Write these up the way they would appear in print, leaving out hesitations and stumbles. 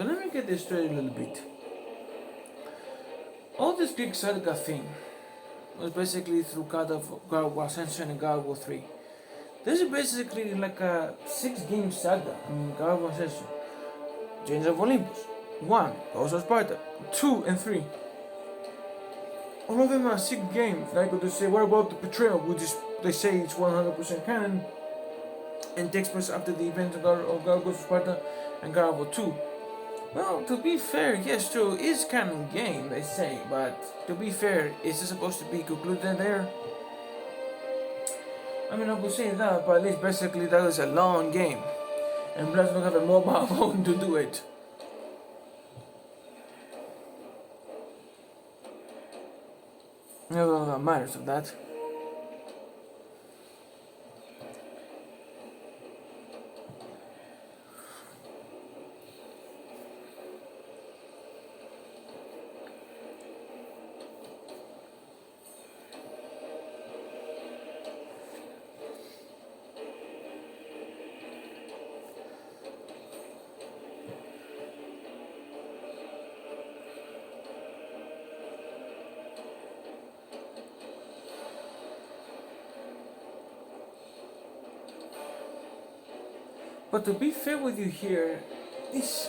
So let me get this straight a little bit. All this Greek saga thing was basically through God of War Ascension and God of War 3. This is basically like a 6-game saga. I mean, God of War Ascension, Chains of Olympus, 1, Ghost of Sparta, 2 and 3. All of them are 6 games. Like they say, what about the Betrayal, which is, they say it's 100% canon and takes place after the events of God Ghost of Sparta and God of War 2. Well, to be fair, yes, true, it's canon game, they say, but to be fair, is it supposed to be concluded there? I mean, I could say that, but at least basically that was a long game, and plus don't have a mobile phone to do it. No, that matters of that. But to be fair with you here, this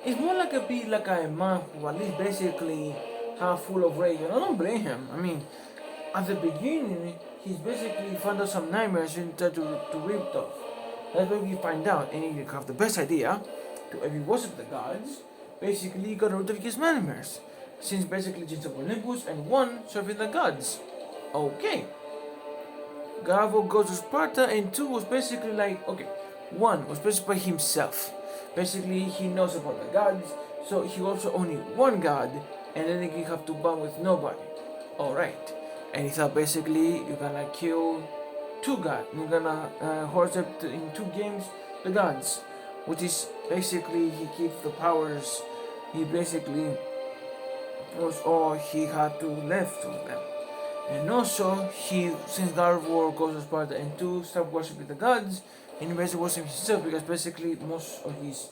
it's more like a man who at least basically half full of rage, and I don't blame him. I mean, at the beginning, he's basically found out some nightmares and tried to rip off. That's where we find out, and you have the best idea to every worship the gods. Basically, he got rid of his nightmares, since basically Chains of Olympus and 1 serving the gods. Okay. Gavo goes to Sparta, and 2 was basically like, okay, 1 was basically by himself. Basically, he knows about the gods, so he also only one god, and then he have to bond with nobody. Alright. And he thought basically you're gonna kill 2 gods. You're gonna horse up in 2 games the gods, which is basically he keeps the powers. He basically was all he had to left of them. And also, he, since God of War goes to Sparta and 2, stopped worshipping the gods, and he basically worshipped himself, because basically most of his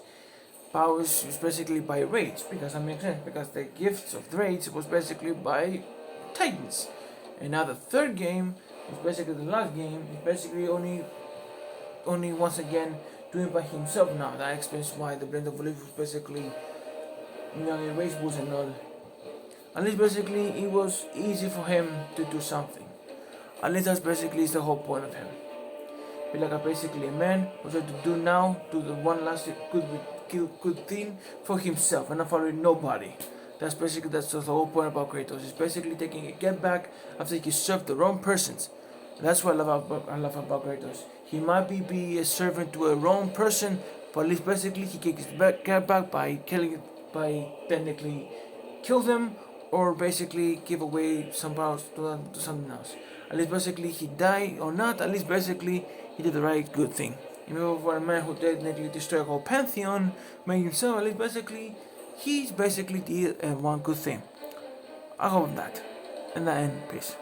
powers is basically by raids, because that makes sense, because the gifts of the raids was basically by titans. And now the 3rd game, is basically the last game, is basically only once again doing by himself now. That explains why the Blade of Olympus was basically, erased bulls and all. At least basically it was easy for him to do something. At least that's basically the whole point of him. Be like basically a man who tried to do the one last good thing for himself and not following nobody. That's the whole point about Kratos. It's basically taking a get back after he served the wrong persons. And that's what I love about Kratos. He might be a servant to a wrong person, but at least basically he can get back by technically kill them, or basically give away some powers to something else. At least basically he died or not, at least basically he did the right good thing. For a man who technically destroyed a whole pantheon, made himself, at least basically, he's basically did one good thing. I hope that. And that end, peace.